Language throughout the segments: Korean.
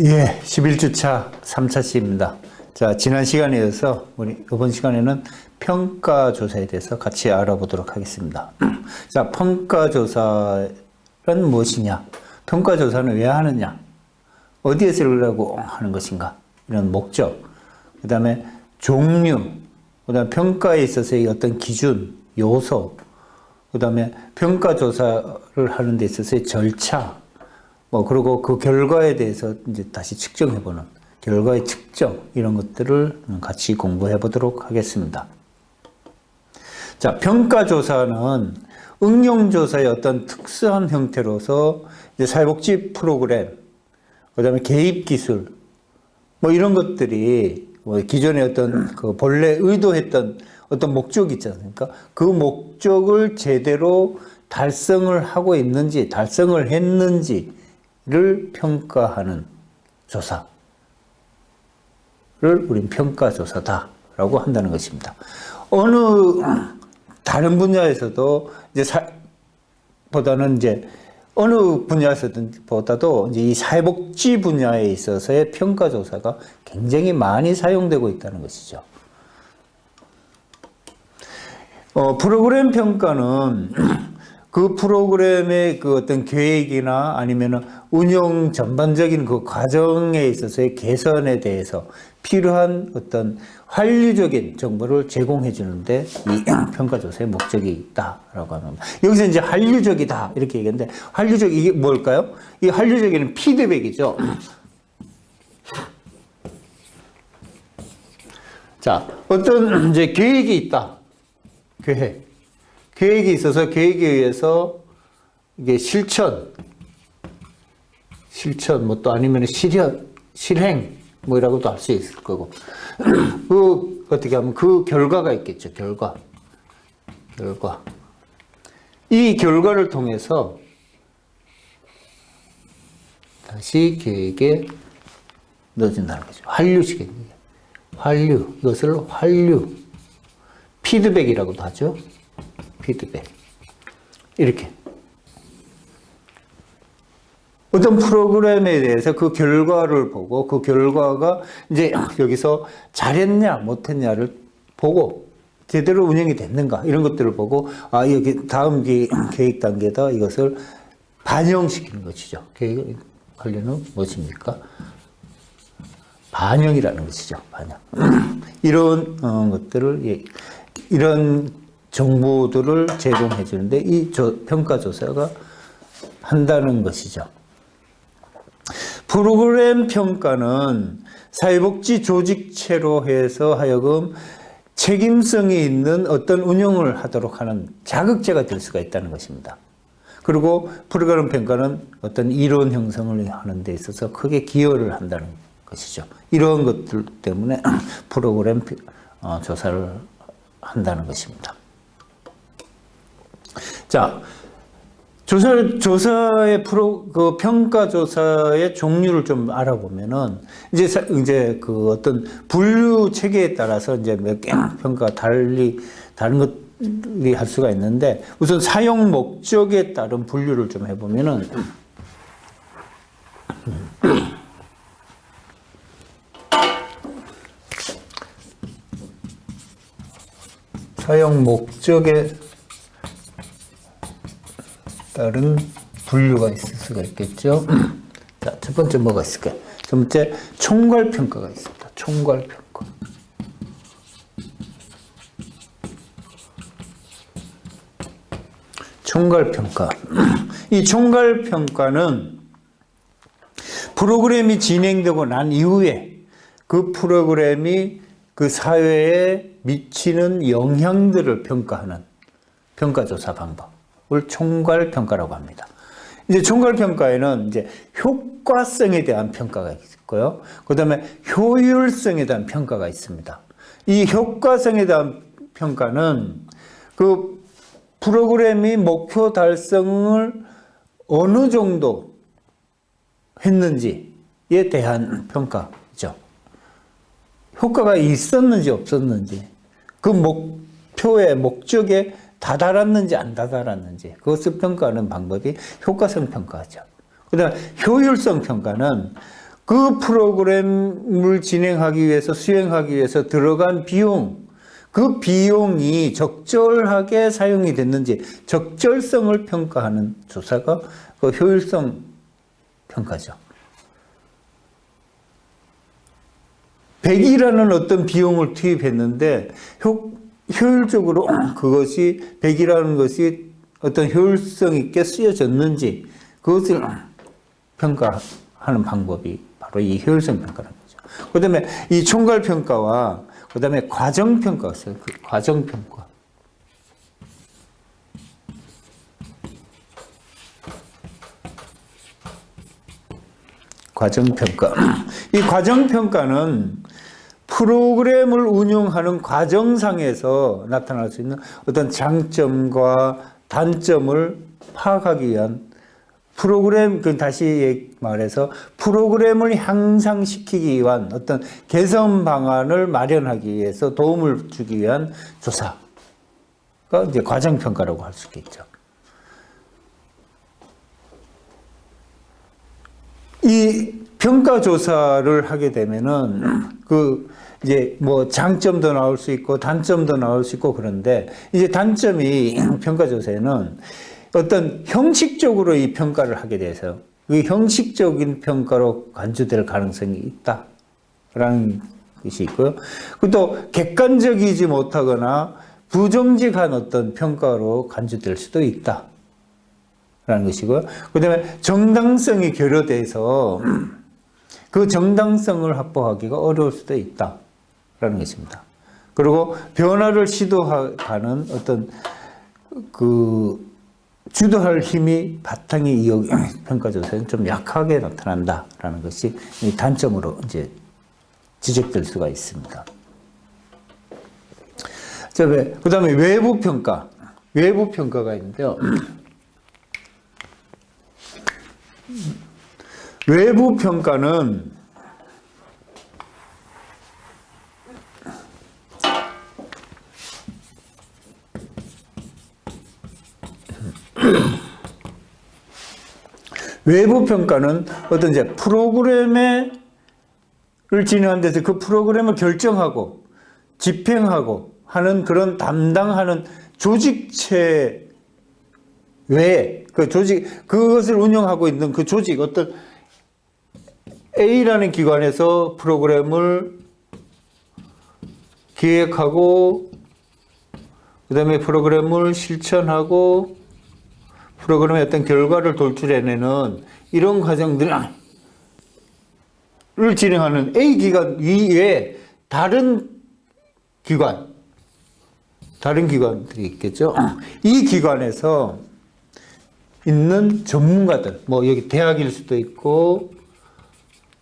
예, 11주차 3차시입니다. 자, 지난 시간에 이어서 우리 이번 시간에는 평가조사에 대해서 같이 알아보도록 하겠습니다. 자, 평가조사는 무엇이냐? 평가조사는 왜 하느냐? 어디에 쓰려고 하는 것인가? 이런 목적, 그 다음에 종류, 그 다음에 평가에 있어서의 어떤 기준, 요소, 그 다음에 평가조사를 하는 데 있어서의 절차, 그리고 그 결과에 대해서 이제 다시 측정해보는 결과의 측정, 이런 것들을 같이 공부해 보도록 하겠습니다. 자, 평가조사는 응용조사의 어떤 특수한 형태로서 이제 사회복지 프로그램, 그 다음에 개입기술, 이런 것들이 기존에 어떤 그 본래 의도했던 어떤 목적이 있지 않습니까? 그 목적을 제대로 달성을 하고 있는지, 달성을 했는지, 를 평가하는 조사를 우린 평가조사다라고 한다는 것입니다. 어느 다른 분야에서도 어느 분야에서보다도 이제 이 사회복지 분야에 있어서의 평가조사가 굉장히 많이 사용되고 있다는 것이죠. 프로그램 평가는 그 프로그램의 그 어떤 계획이나 아니면은 운영 전반적인 그 과정에 있어서의 개선에 대해서 필요한 어떤 한류적인 정보를 제공해 주는데 이 평가조사의 목적이 있다라고 합니다. 여기서 이제 한류적이다 이렇게 얘기했는데 한류적 이게 뭘까요? 이 한류적인 피드백이죠. 자, 어떤 이제 계획이 있다. 계획이 있어서 계획에 의해서 이게 실천, 또 아니면 실행, 이라고도 할 수 있을 거고. 어떻게 하면 그 결과가 있겠죠, 결과. 이 결과를 통해서 다시 계획에 넣어준다는 거죠. 이것을 피드백이라고도 하죠. 피드백. 이렇게. 어떤 프로그램에 대해서 그 결과를 보고 그 결과가 이제 여기서 잘했냐, 못했냐를 보고 제대로 운영이 됐는가 이런 것들을 보고 여기 다음 계획 단계다 이것을 반영시키는 것이죠. 계획 관련은 무엇입니까? 반영이라는 것이죠. 반영. 이런 것들을 이런 정보들을 제공해 주는데 이 평가조사가 한다는 것이죠. 프로그램 평가는 사회복지 조직체로 해서 하여금 책임성이 있는 어떤 운영을 하도록 하는 자극제가 될 수가 있다는 것입니다. 그리고 프로그램 평가는 어떤 이론 형성을 하는 데 있어서 크게 기여를 한다는 것이죠. 이런 것들 때문에 프로그램 조사를 한다는 것입니다. 자, 그 평가조사의 종류를 좀 알아보면은, 이제 그 어떤 분류 체계에 따라서 이제 몇 개 평가가 다른 것들이 할 수가 있는데, 우선 사용 목적에 따른 분류를 좀 해보면은, 사용 목적에 다른 분류가 있을 수가 있겠죠. 자, 첫 번째 뭐가 있을까요? 첫 번째 총괄평가가 있습니다. 총괄평가. 이 총괄평가는 프로그램이 진행되고 난 이후에 그 프로그램이 그 사회에 미치는 영향들을 평가하는 평가조사 방법을 총괄평가라고 합니다. 이제 총괄평가에는 이제 효과성에 대한 평가가 있고요. 그 다음에 효율성에 대한 평가가 있습니다. 이 효과성에 대한 평가는 그 프로그램이 목표 달성을 어느 정도 했는지에 대한 평가죠. 효과가 있었는지 없었는지, 그 목표의 목적에 다다랐는지 안 다다랐는지, 그것을 평가하는 방법이 효과성 평가죠. 그 다음 효율성 평가는 그 프로그램을 진행하기 위해서, 수행하기 위해서 들어간 비용, 그 비용이 적절하게 사용이 됐는지 적절성을 평가하는 조사가 그 효율성 평가죠. 100이라는 어떤 비용을 투입했는데 효율적으로 그것이 100이라는 것이 어떤 효율성 있게 쓰여졌는지 그것을 평가하는 방법이 바로 이 효율성 평가라는 거죠. 그 다음에 이 총괄평가와 그 다음에 과정평가가 있어요. 그 과정평가. 과정평가. 이 과정평가는 프로그램을 운용하는 과정상에서 나타날 수 있는 어떤 장점과 단점을 파악하기 위한 프로그램, 다시 말해서 프로그램을 향상시키기 위한 어떤 개선 방안을 마련하기 위해서 도움을 주기 위한 조사가 이제 과정평가라고 할 수 있겠죠. 이 평가조사를 하게 되면은 이제 뭐 장점도 나올 수 있고 단점도 나올 수 있고 그런데 이제 단점이 평가조사에는 어떤 형식적으로 이 평가를 하게 돼서 그 형식적인 평가로 간주될 가능성이 있다라는 것이 있고요. 또 객관적이지 못하거나 부정직한 어떤 평가로 간주될 수도 있다라는 것이고요. 그다음에 정당성이 결여돼서 그 정당성을 확보하기가 어려울 수도 있다라는 것입니다. 그리고 변화를 시도하는 어떤 주도할 힘이 바탕이 평가조사는 좀 약하게 나타난다라는 것이 이 단점으로 이제 지적될 수가 있습니다. 그 다음에 외부 평가. 외부 평가가 있는데요. 외부 평가는 외부 평가는 어떤 이제 프로그램을 진행하는 데서 그 프로그램을 결정하고 집행하고 하는 그런 담당하는 조직체 외에 그것을 운영하고 있는 그 조직, 어떤 A라는 기관에서 프로그램을 기획하고 그 다음에 프로그램을 실천하고 프로그램의 어떤 결과를 돌출해내는 이런 과정들을 진행하는 A 기관 이외에 다른 기관들이 있겠죠. 이 기관에서 있는 전문가들, 뭐 여기 대학일 수도 있고,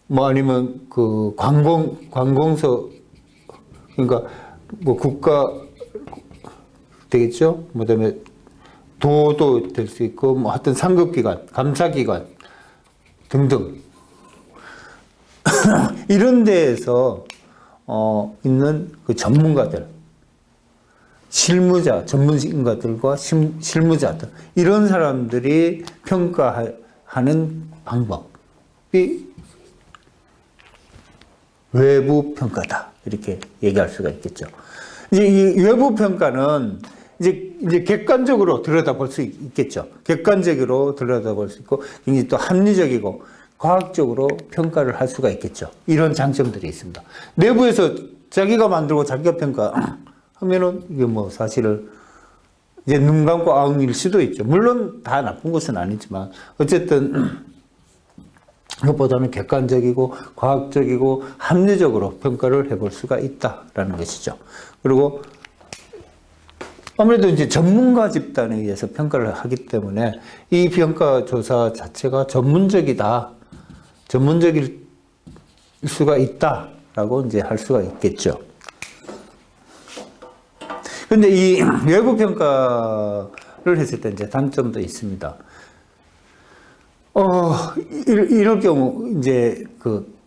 뭐 아니면 그 관공서, 그러니까 뭐 국가 되겠죠. 뭐 그다음에 도도 될 수 있고, 뭐 하여튼 상급기관, 감사기관 등등 이런 데에서 있는 그 전문가들, 실무자, 전문인가들과 실무자들 이런 사람들이 평가하는 방법이 외부 평가다 이렇게 얘기할 수가 있겠죠. 이제 이 외부 평가는 이제 객관적으로 들여다볼 수 있겠죠. 객관적으로 들여다볼 수 있고 굉장히 또 합리적이고 과학적으로 평가를 할 수가 있겠죠. 이런 장점들이 있습니다. 내부에서 자기가 만들고 자기가 평가하면은 이게 뭐 사실은 이제 눈 감고 아웅일 수도 있죠. 물론 다 나쁜 것은 아니지만 어쨌든 그것보다는 객관적이고 과학적이고 합리적으로 평가를 해볼 수가 있다라는 것이죠. 그리고 아무래도 이제 전문가 집단에 의해서 평가를 하기 때문에 이 평가 조사 자체가 전문적일 수가 있다라고 이제 할 수가 있겠죠. 근데 이 외부 평가를 했을 때 이제 단점도 있습니다. 이럴 경우 이제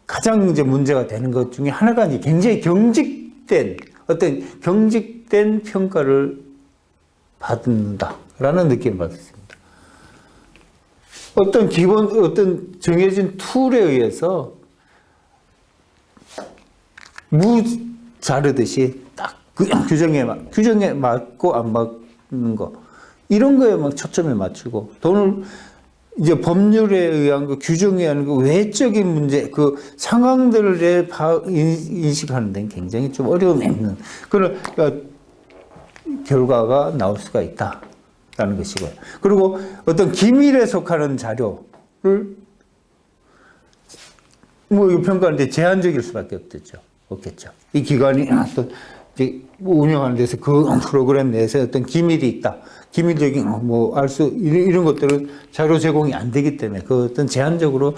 가장 이제 문제가 되는 것 중에 하나가 이제 굉장히 경직된 평가를 받는다라는 느낌을 받았습니다. 어떤 정해진 툴에 의해서 무 자르듯이 딱 규정에 맞고 안 맞는 거 이런 거에 막 초점을 맞추고 돈을 이제 법률에 의한 그 규정에 의한 그 외적인 문제 그 상황들에 인식하는 데는 굉장히 좀 어려움이 있는 그런 그러니까 결과가 나올 수가 있다라는 것이고요. 그리고 어떤 기밀에 속하는 자료를 뭐 이 평가하는데 제한적일 수밖에 없겠죠. 이 기관이 또 이제 운영하는 데서 그 프로그램 내에서 어떤 기밀이 있다. 기밀적인 뭐 알 수 이런 것들은 자료 제공이 안 되기 때문에 그 어떤 제한적으로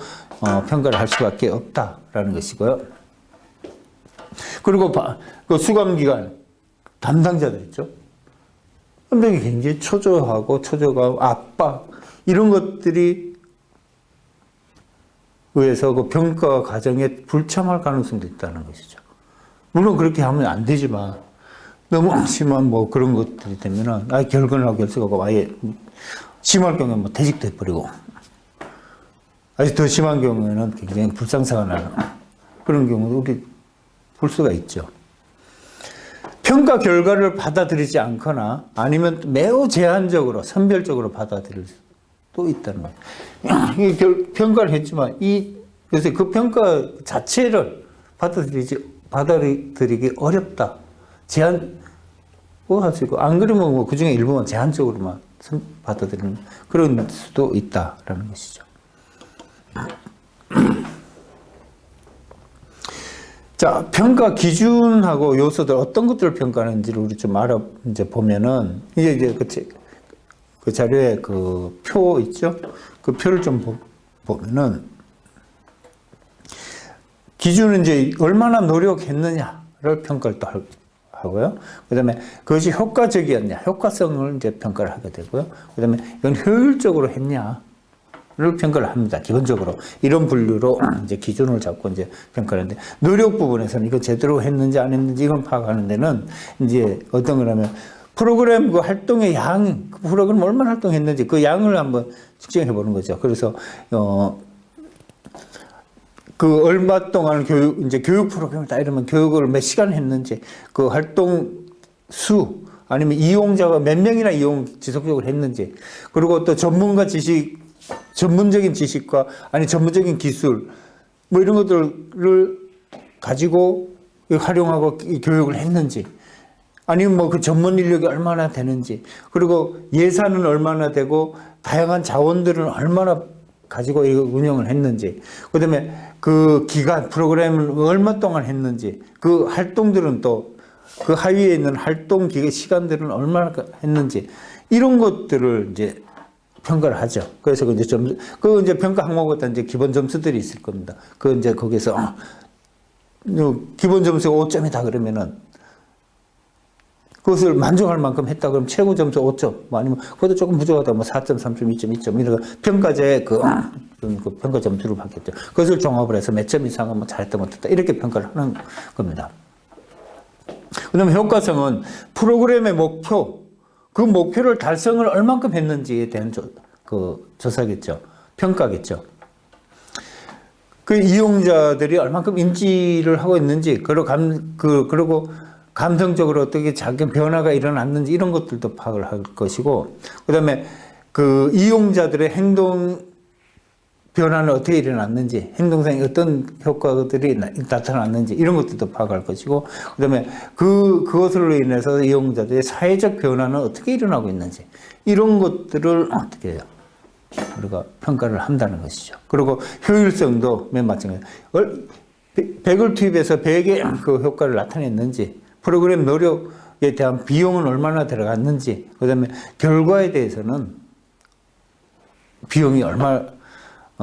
평가를 할 수밖에 없다라는 것이고요. 그리고 그 수감기관 담당자들 있죠. 근데 굉장히 초조하고 초조감, 압박 이런 것들이 의해서 그 평가 과정에 불참할 가능성도 있다는 것이죠. 물론 그렇게 하면 안 되지만 너무 심한 뭐 그런 것들이 되면은 아예 결근하고 결석하고 아예 심할 경우에 뭐 퇴직돼 버리고 아주 더 심한 경우에는 굉장히 불상사가 나는 그런 경우도 우리 볼 수가 있죠. 평가 결과를 받아들이지 않거나 아니면 매우 제한적으로 선별적으로 받아들일 수도 있다는 거예요. 평가를 했지만 그래서 그 평가 자체를 받아들이기 어렵다. 하시고 안 그러면 뭐 그중에 일부만 제한적으로만 받아들이는 그런 수도 있다라는 것이죠. 자, 평가 기준하고 요소들 어떤 것들을 평가하는지를 우리 좀 이제 보면은 이제 그 자료에 그 표 있죠? 그 표를 좀 보면은 기준은 이제 얼마나 노력했느냐를 평가를 또 하고요. 그 다음에 그것이 효과적이었냐, 효과성을 이제 평가를 하게 되고요. 그 다음에 이건 효율적으로 했냐를 평가를 합니다. 기본적으로. 이런 분류로 이제 기준을 잡고 이제 평가를 하는데, 노력 부분에서는 이거 제대로 했는지 안 했는지 이건 파악하는 데는 이제 어떤 거냐면, 프로그램 그 활동의 양, 그 프로그램 얼마나 활동했는지 그 양을 한번 측정해 보는 거죠. 그래서, 그 얼마 동안 교육 프로그램을 다 이러면 교육을 몇 시간 했는지, 그 활동 수, 아니면 이용자가 몇 명이나 지속적으로 했는지, 그리고 또 전문적인 지식과, 전문적인 기술, 뭐 이런 것들을 가지고 활용하고 교육을 했는지, 아니면 뭐 그 전문 인력이 얼마나 되는지, 그리고 예산은 얼마나 되고, 다양한 자원들은 얼마나 가지고 운영을 했는지, 그 다음에 그 기간, 프로그램을 얼마 동안 했는지, 그 활동들은 또 그 하위에 있는 활동 기간 시간들은 얼마나 했는지, 이런 것들을 이제 평가를 하죠. 그래서 그 이제 평가 항목에 이제 기본 점수들이 있을 겁니다. 그 이제 거기서, 기본 점수가 5점이다 그러면은, 그것을 만족할 만큼 했다 그러면 최고 점수 5점, 뭐 아니면 그것도 조금 부족하다, 뭐 4점, 3점, 2점, 2점, 이런 평가제의 그 평가 점수를 받겠죠. 그것을 종합을 해서 몇 점 이상은 뭐 잘했다, 못했다, 이렇게 평가를 하는 겁니다. 그 다음에 효과성은 프로그램의 목표, 그 목표를 달성을 얼만큼 했는지에 대한 조사겠죠. 평가겠죠. 그 이용자들이 얼만큼 인지를 하고 있는지, 그리고 감성적으로 어떻게 작은 변화가 일어났는지 이런 것들도 파악을 할 것이고, 그 다음에 그 이용자들의 행동 변화는 어떻게 일어났는지, 행동상에 어떤 효과들이 나타났는지 이런 것들도 파악할 것이고, 그 다음에 그것으로 인해서 이용자들의 사회적 변화는 어떻게 일어나고 있는지 이런 것들을 어떻게 해요? 우리가 평가를 한다는 것이죠. 그리고 효율성도 맨 마찬가지. 100을 투입해서 100의 그 효과를 나타냈는지, 프로그램 노력에 대한 비용은 얼마나 들어갔는지, 그 다음에 결과에 대해서는 비용이 얼마나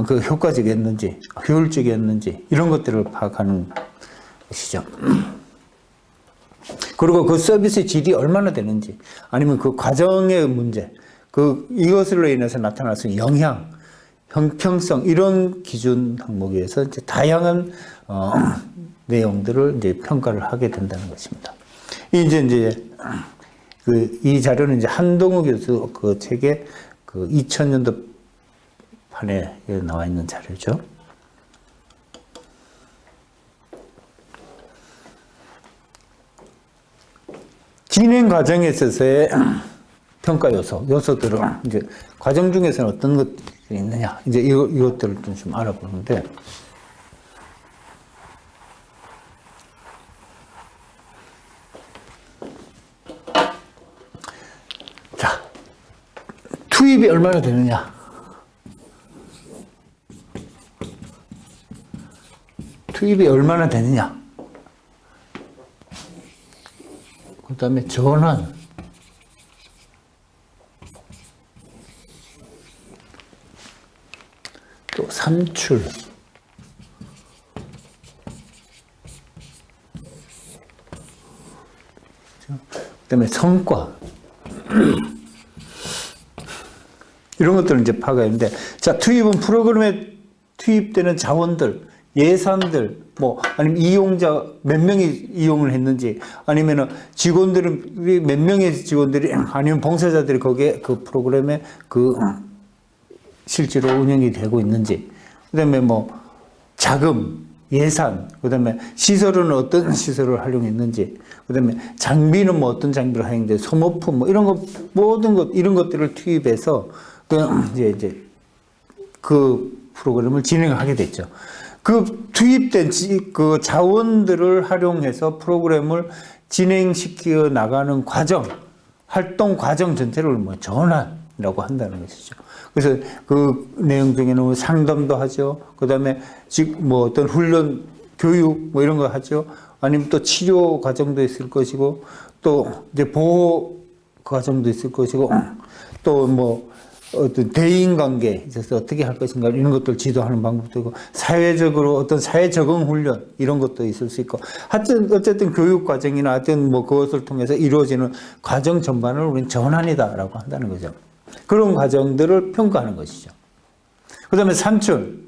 그 효과적이었는지, 효율적이었는지, 이런 것들을 파악하는 것이죠. 그리고 그 서비스의 질이 얼마나 되는지, 아니면 그 과정의 문제, 이것으로 인해서 나타날 수 있는 영향, 형평성, 이런 기준 항목에 의해서 이제 다양한, 내용들을 이제 평가를 하게 된다는 것입니다. 이 자료는 이제 한동우 교수 그 책의 그 2000년도 판에 나와 있는 자료죠. 진행 과정에 있어서의 평가 요소들을 이제 과정 중에서는 어떤 것들이 있느냐, 이제 이것들을 좀 알아보는데, 자, 투입이 얼마나 되느냐. 투입이 얼마나 되느냐. 그 다음에 전환. 또 산출. 그 다음에 성과. 이런 것들을 이제 파악하는데, 자, 투입은 프로그램에 투입되는 자원들, 예산들, 뭐, 아니면 이용자 몇 명이 이용을 했는지, 아니면은 직원들은 몇 명의 직원들이, 아니면 봉사자들이 거기에 그 프로그램에 실제로 운영이 되고 있는지, 그 다음에 뭐, 자금, 예산, 그 다음에 시설은 어떤 시설을 활용했는지, 그 다음에 장비는 뭐 어떤 장비를 활용했는지, 소모품, 뭐 이런 것, 모든 것, 이런 것들을 투입해서, 이제 그 프로그램을 진행하게 됐죠. 그 투입된 그 자원들을 활용해서 프로그램을 진행시켜 나가는 과정, 활동 과정 전체를 뭐 전환이라고 한다는 것이죠. 그래서 그 내용 중에는 상담도 하죠. 그 다음에 뭐 어떤 훈련, 교육 뭐 이런 거 하죠. 아니면 또 치료 과정도 있을 것이고, 또 이제 보호 과정도 있을 것이고, 또 뭐 어떤 대인 관계에 있어서 어떻게 할 것인가 이런 것들 지도하는 방법도 있고, 사회적으로 어떤 사회 적응 훈련 이런 것도 있을 수 있고, 하여튼 어쨌든 교육 과정이나 하여튼 뭐 그것을 통해서 이루어지는 과정 전반을 우리는 전환이다라고 한다는 거죠. 그런 과정들을 평가하는 것이죠. 그 다음에 산출.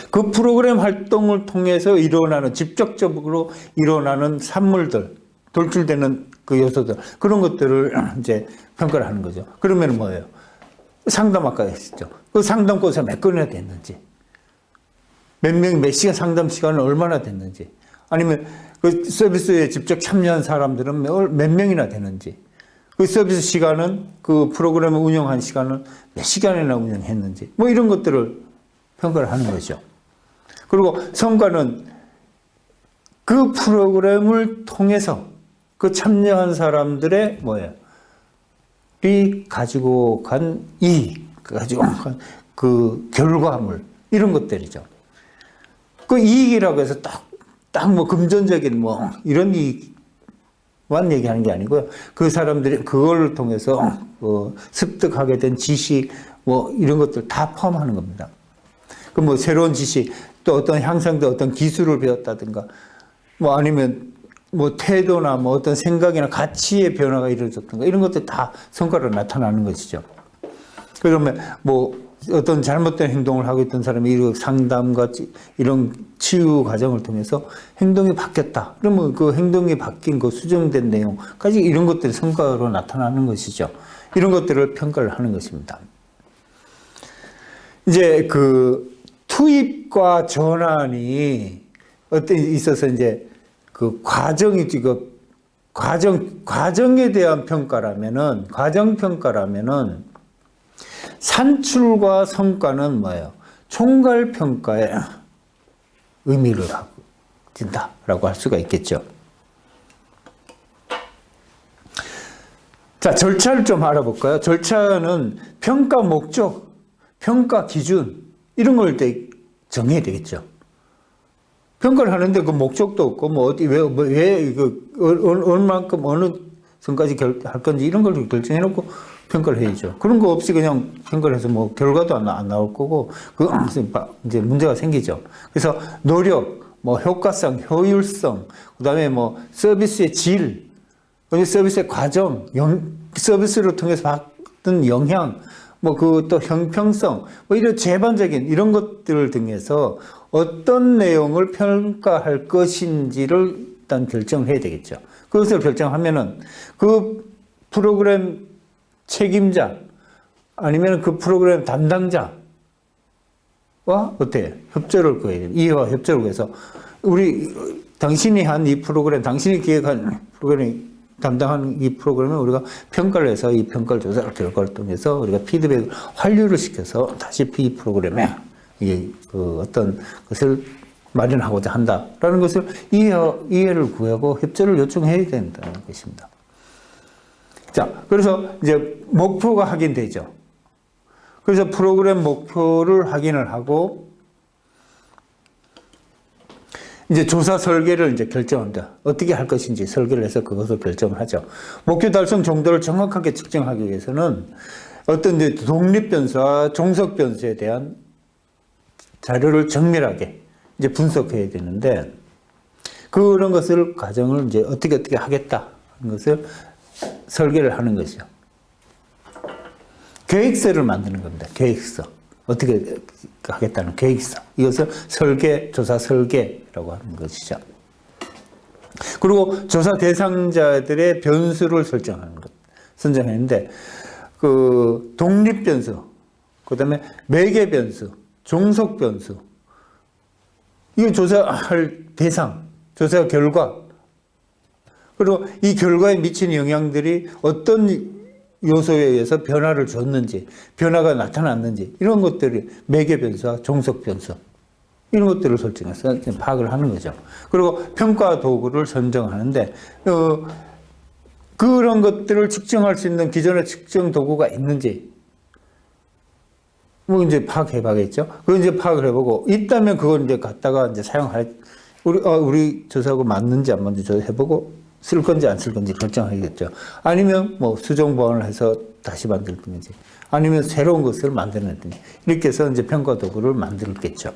그 프로그램 활동을 통해서 일어나는, 직접적으로 일어나는 산물들, 돌출되는 그 요소들, 그런 것들을 이제 평가를 하는 거죠. 그러면 뭐예요? 상담 아까 했었죠. 그 상담 코스가 몇 건이나 됐는지, 몇 명, 몇 시간 상담 시간은 얼마나 됐는지, 아니면 그 서비스에 직접 참여한 사람들은 몇 명이나 되는지, 그 서비스 시간은 그 프로그램을 운영한 시간은 몇 시간이나 운영했는지, 뭐 이런 것들을 평가를 하는 거죠. 그리고 성과는 그 프로그램을 통해서 그 참여한 사람들의 뭐예요? 이 가지고 간 이익, 가지고 간 그 결과물, 이런 것들이죠. 그 이익이라고 해서 딱 뭐 금전적인 뭐 이런 이익만 얘기하는 게 아니고요. 그 사람들이 그걸 통해서 습득하게 된 지식, 뭐 이런 것들 다 포함하는 겁니다. 그 뭐 새로운 지식, 또 어떤 향상된 어떤 기술을 배웠다든가, 뭐 아니면 뭐 태도나 뭐 어떤 생각이나 가치의 변화가 이루어졌던가, 이런 것들 다 성과로 나타나는 것이죠. 그러면 뭐 어떤 잘못된 행동을 하고 있던 사람이 이런 상담과 이런 치유 과정을 통해서 행동이 바뀌었다. 그러면 그 행동이 바뀐 그 수정된 내용까지 이런 것들이 성과로 나타나는 것이죠. 이런 것들을 평가를 하는 것입니다. 이제 그 투입과 전환이 어떤 있어서 이제 그 과정이 그 과정에 대한 평가라면은, 과정 평가라면은 산출과 성과는 뭐예요? 총괄 평가에 의미를 가진다라고 할 수가 있겠죠. 자, 절차를 좀 알아볼까요? 절차는 평가 목적, 평가 기준, 이런 걸 정해야 되겠죠. 평가를 하는데 그 목적도 없고, 뭐 어디, 왜, 얼마만큼, 어느 선까지 할 건지 이런 걸 결정해놓고 평가를 해야죠. 그런 거 없이 그냥 평가를 해서 뭐 결과도 안 나올 거고, 그 이제 문제가 생기죠. 그래서 노력, 뭐 효과성, 효율성, 그 다음에 뭐 서비스의 질, 서비스의 과정, 서비스를 통해서 받는 영향, 뭐 그 또 형평성, 뭐 이런 제반적인 이런 것들을 등해서 어떤 내용을 평가할 것인지를 일단 결정을 해야 되겠죠. 그것을 결정하면은 그 프로그램 책임자 아니면 그 프로그램 담당자와 어때요? 협조를 구해야 돼요. 이해와 협조를 구해서 당신이 한 이 프로그램, 당신이 기획한 프로그램이 담당하는 이 프로그램에 우리가 평가를 해서 이 평가를 조사 결과를 통해서 우리가 피드백을 환류를 시켜서 다시 이 프로그램에 어떤 것을 마련하고자 한다라는 것을 이해를 구하고 협조를 요청해야 된다는 것입니다. 자, 그래서 이제 목표가 확인되죠. 그래서 프로그램 목표를 확인을 하고 이제 조사 설계를 이제 결정합니다. 어떻게 할 것인지 설계를 해서 그것을 결정을 하죠. 목표 달성 정도를 정확하게 측정하기 위해서는 어떤 이제 독립 변수와 종속 변수에 대한 자료를 정밀하게 이제 분석해야 되는데 그런 것을 과정을 이제 어떻게 하겠다 하는 것을 설계를 하는 것이죠. 계획서를 만드는 겁니다. 계획서. 어떻게 하겠다는 계획서. 이것을 조사 설계라고 하는 것이죠. 그리고 조사 대상자들의 변수를 선정했는데, 독립 변수, 그 다음에 매개 변수, 종속 변수, 이거 조사할 대상, 조사 결과, 그리고 이 결과에 미치는 영향들이 어떤 요소에 의해서 변화를 줬는지, 변화가 나타났는지, 이런 것들이 매개 변수와 종속 변수, 이런 것들을 설정해서 파악을 하는 거죠. 그리고 평가 도구를 선정하는데, 그런 것들을 측정할 수 있는 기존의 측정 도구가 있는지, 이제 파악해 봐야겠죠. 그걸 이제 파악을 해보고, 있다면 그걸 이제 갖다가 이제 우리 조사하고 맞는지 안 맞는지 조사해보고, 쓸 건지 안 쓸 건지 결정하겠죠. 아니면 수정 보완을 해서 다시 만들든지, 아니면 새로운 것을 만들든지, 이렇게 해서 이제 평가 도구를 만들겠죠.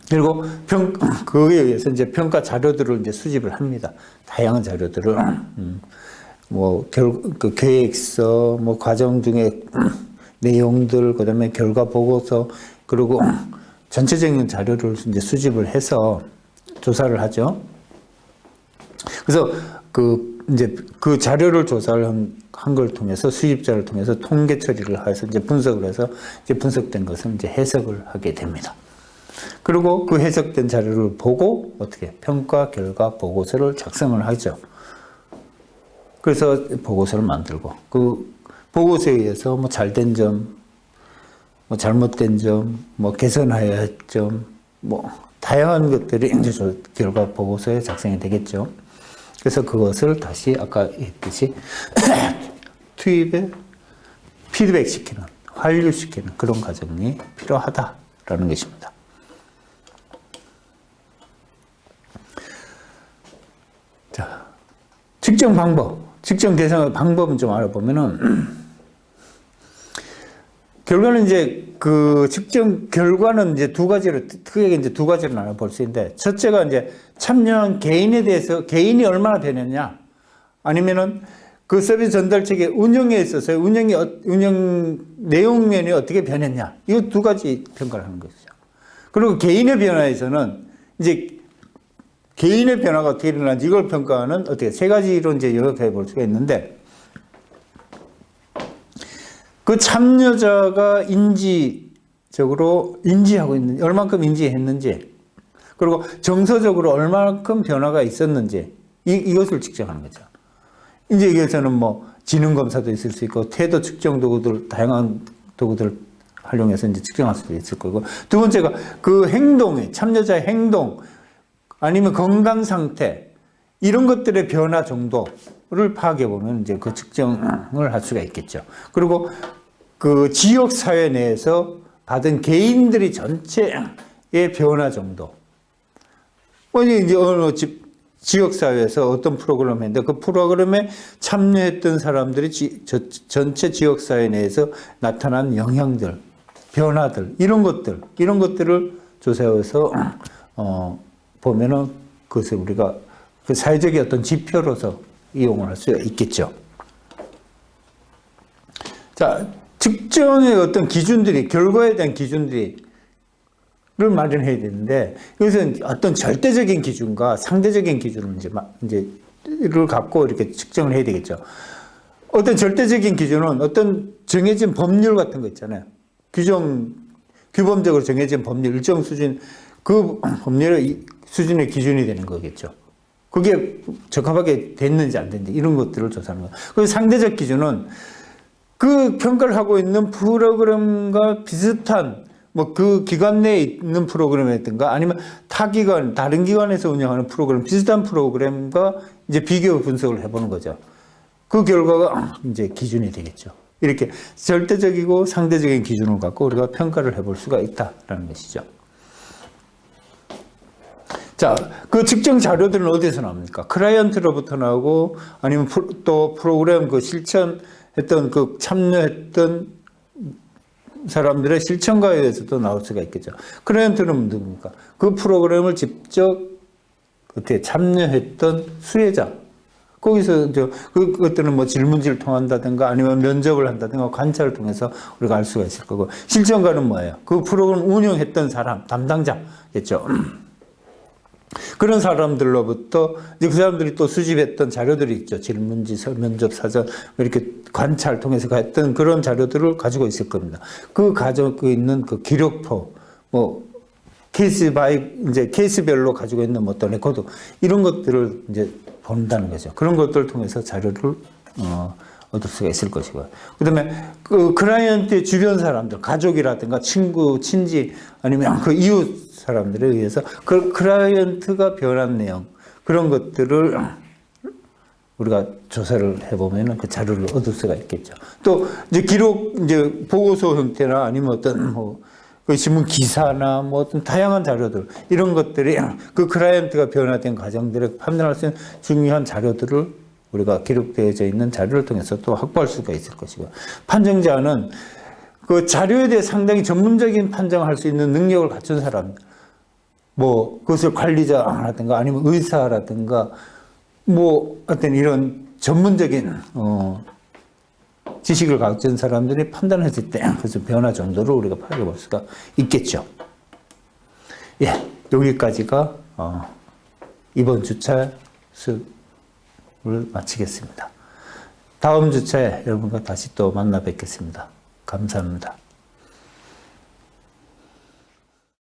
그리고 그거에 의해서 이제 평가 자료들을 이제 수집을 합니다. 다양한 자료들을, 계획서, 과정 중에 내용들, 그 다음에 결과 보고서, 그리고 전체적인 자료를 이제 수집을 해서 조사를 하죠. 그래서 이제 그 자료를 조사를 한 걸 통해서 수집자를 통해서 통계 처리를 해서 이제 분석을 해서 이제 분석된 것을 이제 해석을 하게 됩니다. 그리고 그 해석된 자료를 보고 어떻게 평가 결과 보고서를 작성을 하죠. 그래서 보고서를 만들고 그 보고서에 의해서 잘된 점, 잘못된 점, 개선해야 할 점, 다양한 것들이 이제 결과 보고서에 작성이 되겠죠. 그래서 그것을 다시 아까 했듯이 투입에 피드백시키는, 환류시키는 그런 과정이 필요하다라는 것입니다. 자, 측정 방법, 측정 대상의 방법은 좀 알아보면은 결과는 이제 그 측정 결과는 이제 크게 이제 두 가지로 나눠 볼 수 있는데, 첫째가 이제 참여한 개인에 대해서 개인이 얼마나 변했냐, 아니면은 그 서비스 전달 측의 운영에 있어서 운영 내용면이 어떻게 변했냐, 이 두 가지 평가를 하는 것이죠. 그리고 개인의 변화에서는 이제 개인의 변화가 어떻게 일어나는지 이걸 평가하는 세 가지로 이제 요약해 볼 수가 있는데, 그 참여자가 인지적으로 인지하고 있는지, 얼만큼 인지했는지, 그리고 정서적으로 얼만큼 변화가 있었는지, 이것을 측정하는 거죠. 이제 여기에서는 지능 검사도 있을 수 있고, 태도 측정 도구들, 다양한 도구들을 활용해서 이제 측정할 수도 있을 거고, 두 번째가 그 참여자의 행동, 아니면 건강 상태, 이런 것들의 변화 정도를 파악해 보면 이제 그 측정을 할 수가 있겠죠. 그리고 그 지역 사회 내에서 받은 개인들이 전체의 변화 정도. 이제 어느 지역 사회에서 어떤 프로그램을 했는데 그 프로그램에 참여했던 사람들이 전체 지역 사회 내에서 나타난 영향들, 변화들, 이런 것들을 조사해서 보면은 그것을 우리가 그 사회적인 어떤 지표로서 이용을 할 수 있겠죠. 자, 측정의 어떤 기준들이, 결과에 대한 기준들을 마련해야 되는데, 여기서는 어떤 절대적인 기준과 상대적인 기준을 이를 갖고 이렇게 측정을 해야 되겠죠. 어떤 절대적인 기준은 어떤 정해진 법률 같은 거 있잖아요. 규범적으로 정해진 법률, 일정 수준, 그 법률의 수준의 기준이 되는 거겠죠. 그게 적합하게 됐는지 안 됐는지 이런 것들을 조사하는 거예요. 그래서 상대적 기준은 그 평가를 하고 있는 프로그램과 비슷한 뭐 그 기관 내에 있는 프로그램이었든가 아니면 타 기관, 다른 기관에서 운영하는 프로그램, 비슷한 프로그램과 이제 비교 분석을 해보는 거죠. 그 결과가 이제 기준이 되겠죠. 이렇게 절대적이고 상대적인 기준을 갖고 우리가 평가를 해볼 수가 있다라는 것이죠. 자, 그 측정 자료들은 어디서 나옵니까? 클라이언트로부터 나오고 아니면 또 프로그램 그 실천했던 그 참여했던 사람들의 실천가에 대해서도 나올 수가 있겠죠. 클라이언트는 누굽니까? 그 프로그램을 직접 그때 참여했던 수혜자. 거기서 이제 그것들은 뭐 질문지를 통한다든가 아니면 면접을 한다든가 관찰을 통해서 우리가 알 수가 있을 거고, 실천가는 뭐예요? 그 프로그램 운영했던 사람, 담당자겠죠. 그런 사람들로부터 이제 그 사람들이 또 수집했던 자료들이 있죠. 질문지, 면접 사전 이렇게 관찰 통해서 했던 그런 자료들을 가지고 있을 겁니다. 그 가지고 있는 그 기록표, 뭐 이제 케이스별로 가지고 있는 어떤 레코드 이런 것들을 이제 본다는 거죠. 그런 것들을 통해서 자료를 얻을 수가 있을 것이고요. 그다음에 그 클라이언트의 주변 사람들, 가족이라든가 친구, 친지 아니면 그 이웃 사람들에 의해서 그 클라이언트가 변한 내용 그런 것들을 우리가 조사를 해보면 그 자료를 얻을 수가 있겠죠. 또 이제 기록 이제 보고서 형태나 아니면 어떤 뭐 그 신문 기사나 뭐 어떤 다양한 자료들 이런 것들이 그 클라이언트가 변화된 과정들을 판단할 수 있는 중요한 자료들을 우리가 기록되어져 있는 자료를 통해서 또 확보할 수가 있을 것이고, 판정자는 그 자료에 대해 상당히 전문적인 판정을 할 수 있는 능력을 갖춘 사람, 뭐 그것을 관리자라든가 아니면 의사라든가 뭐 어떤 이런 전문적인 지식을 가진 사람들이 판단했을 때 그래서 변화 정도를 우리가 파악해 볼 수가 있겠죠. 예, 여기까지가 이번 주차 수업을 마치겠습니다. 다음 주차에 여러분과 다시 또 만나 뵙겠습니다. 감사합니다.